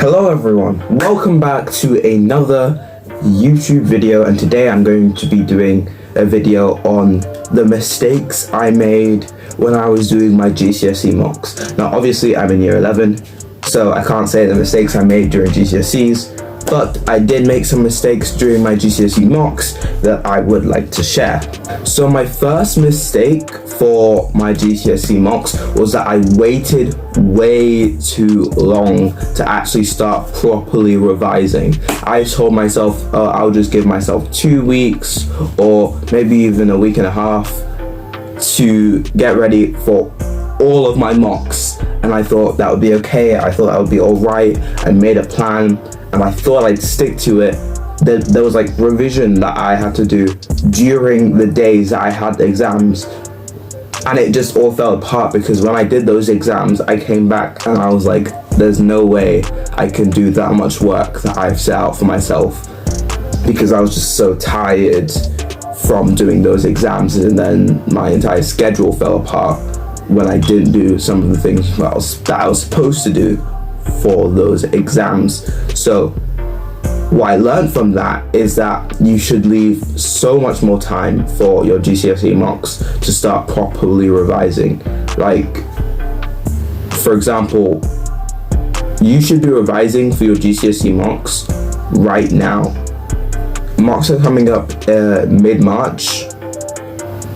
Hello everyone, welcome back to another YouTube video, and today I'm going to be doing a video on the mistakes I made when I was doing my GCSE mocks. Now obviously I'm in year 11, so I can't say the mistakes I made during GCSEs, but I did make some mistakes during my GCSE mocks that I would like to share. So my first mistake for my GCSE mocks was that I waited way too long to actually start properly revising. I told myself I'll just give myself 2 weeks or maybe even a week and a half to get ready for all of my mocks, and I thought that would be okay. I thought that would be alright. I made a plan and I thought I'd stick to it. There was like revision that I had to do during the days that I had the exams, and it just all fell apart because when I did those exams I came back and I was like, there's no way I can do that much work that I've set out for myself, because I was just so tired from doing those exams, and then my entire schedule fell apart when I didn't do some of the things that I was supposed to do for those exams. So what I learned from that is that you should leave so much more time for your GCSE mocks to start properly revising. Like, for example, you should be revising for your GCSE mocks right now. Mocks are coming up mid-March.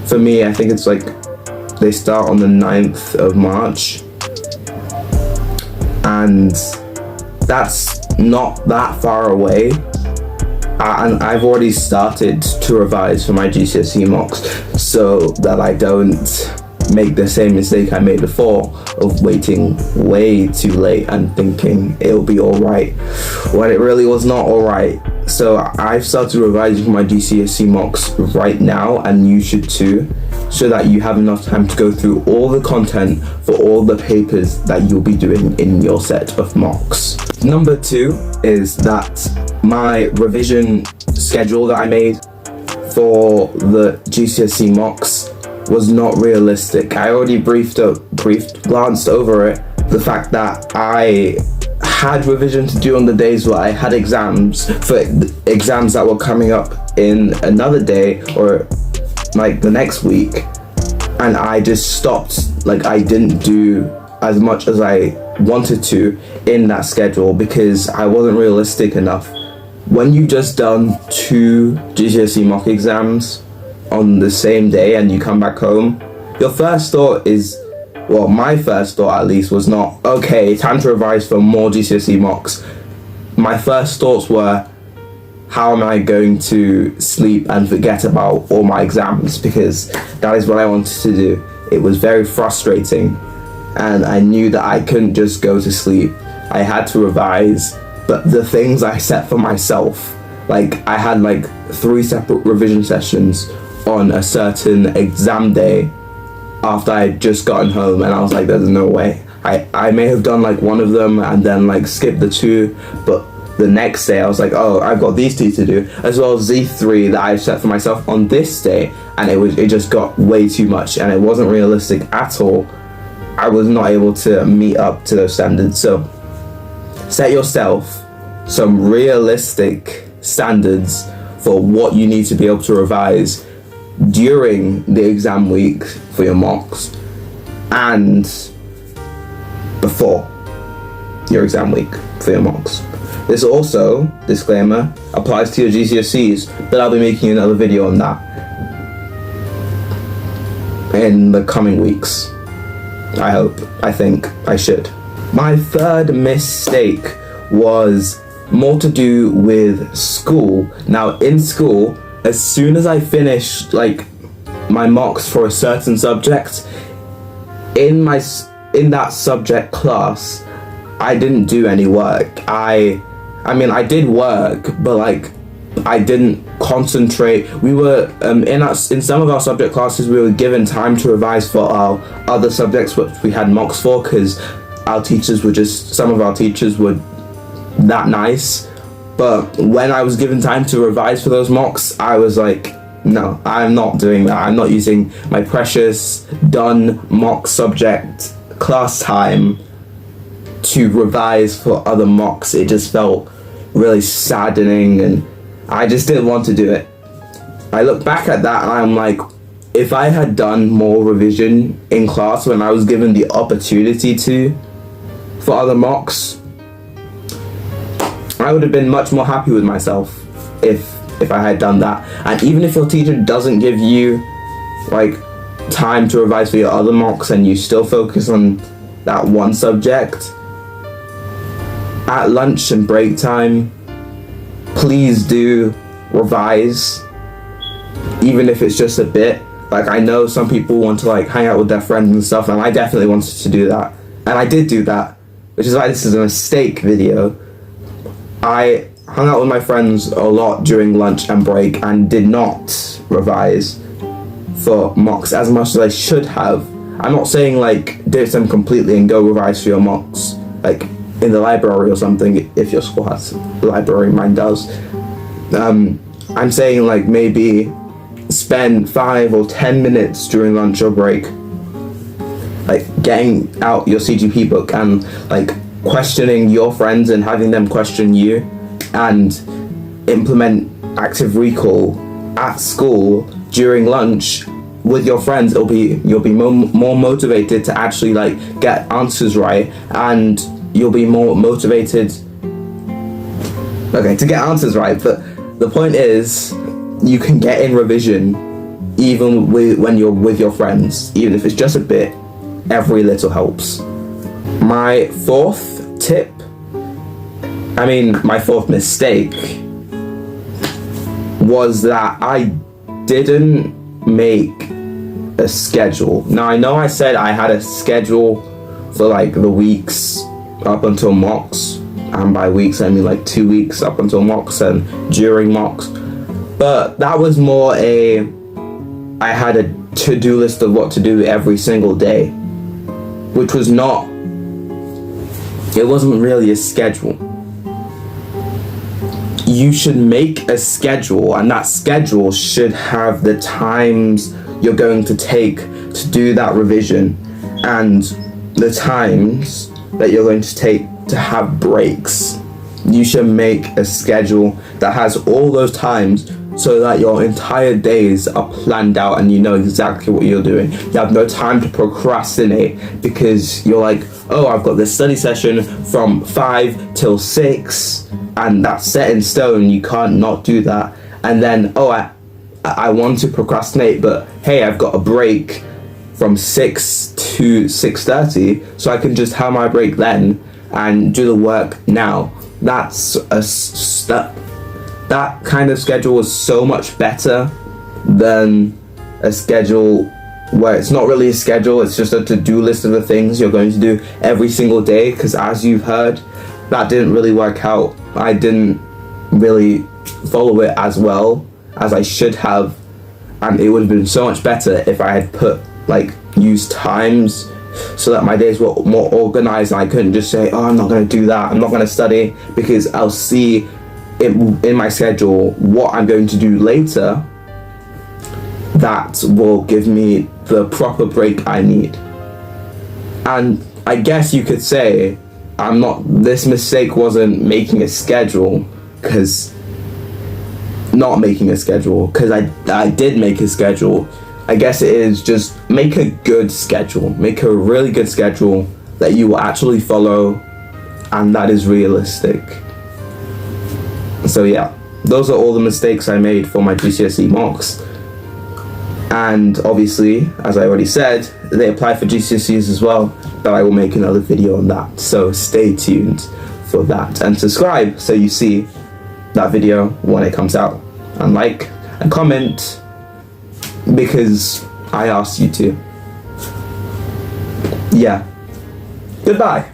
For me, I think it's like they start on the 9th of March, and that's not that far away, and I've already started to revise for my GCSE mocks so that I don't make the same mistake I made before of waiting way too late and thinking it'll be alright when it really was not alright. So I've started revising for my GCSE mocks right now, and you should too, so that you have enough time to go through all the content for all the papers that you'll be doing in your set of mocks. Number 2 is that my revision schedule that I made for the GCSE mocks was not realistic. I already glanced over it, the fact that I had revision to do on the days where I had exams, for exams that were coming up in another day or like the next week, and I just stopped. Like, I didn't do as much as I wanted to in that schedule because I wasn't realistic enough. When you've just done 2 GCSE mock exams on the same day and you come back home, your first thought is, well, my first thought at least was not, okay, time to revise for more GCSE mocks. My first thoughts were, how am I going to sleep and forget about all my exams, because that is what I wanted to do. It was very frustrating, and I knew that I couldn't just go to sleep. I had to revise, but the things I set for myself, like I had like 3 separate revision sessions on a certain exam day after I had just gotten home, and I was like, there's no way. I may have done like one of them and then like skipped the 2, but the next day I was like, oh, I've got these 2 to do, as well as these 3 that I've set for myself on this day, and it just got way too much and it wasn't realistic at all. I was not able to meet up to those standards. So set yourself some realistic standards for what you need to be able to revise during the exam week for your mocks and before your exam week for your mocks. This also, disclaimer, applies to your GCSEs, but I'll be making another video on that in the coming weeks. I think I should. My third mistake was more to do with school. Now in school, as soon as I finished like my mocks for a certain subject, in that subject class, I didn't do any work. I mean, I did work, but like I didn't concentrate. We were in some of our subject classes we were given time to revise for our other subjects which we had mocks for, because some of our teachers were that nice. But when I was given time to revise for those mocks, I was like, no, I'm not doing that. I'm not using my precious done mock subject class time to revise for other mocks. It just felt really saddening, and I just didn't want to do it. I look back at that and I'm like, if I had done more revision in class when I was given the opportunity to for other mocks, I would have been much more happy with myself if I had done that. And even if your teacher doesn't give you like time to revise for your other mocks and you still focus on that one subject, at lunch and break time, please do revise, even if it's just a bit. Like, I know some people want to like hang out with their friends and stuff, and I definitely wanted to do that, and I did do that, which is why this is a mistake video. I hung out with my friends a lot during lunch and break and did not revise for mocks as much as I should have. I'm not saying like ditch them completely and go revise for your mocks like in the library or something, if your school has a library. Mine does. I'm saying like maybe spend 5 or 10 minutes during lunch or break like getting out your CGP book and like questioning your friends and having them question you, and implement active recall at school during lunch with your friends. You'll be more motivated to actually like get answers right, and you'll be more motivated to get answers right. But the point is, you can get in revision even when you're with your friends, even if it's just a bit. Every little helps. My fourth mistake was that I didn't make a schedule. Now, I know I said I had a schedule for like the weeks up until mocks, and by weeks I mean like 2 weeks up until mocks and during mocks, but that was more I had a to-do list of what to do every single day, which was not, it wasn't really a schedule. You should make a schedule, and that schedule should have the times you're going to take to do that revision and the times that you're going to take to have breaks. You should make a schedule that has all those times so that your entire days are planned out and you know exactly what you're doing. You have no time to procrastinate because you're like, oh, I've got this study session from 5 till 6 and that's set in stone. You can't not do that. And then, oh, I want to procrastinate, but hey, I've got a break from 6 to 6:30, so I can just have my break then and do the work now. That's a step. That kind of schedule is so much better than a schedule where it's not really a schedule, it's just a to-do list of the things you're going to do every single day, because as you've heard, that didn't really work out. I didn't really follow it as well as I should have, and it would have been so much better if I had used times so that my days were more organized and I couldn't just say, oh, I'm not going to do that, I'm not going to study, because I'll see in my schedule what I'm going to do later that will give me the proper break I need. And I guess you could say this mistake wasn't making a schedule, because I did make a schedule. I guess it is just make a good schedule, make a really good schedule that you will actually follow and that is realistic. So yeah, those are all the mistakes I made for my GCSE mocks. And obviously, as I already said, they apply for GCSEs as well, but I will make another video on that. So stay tuned for that and subscribe so you see that video when it comes out. And like and comment because I asked you to. Yeah. Goodbye.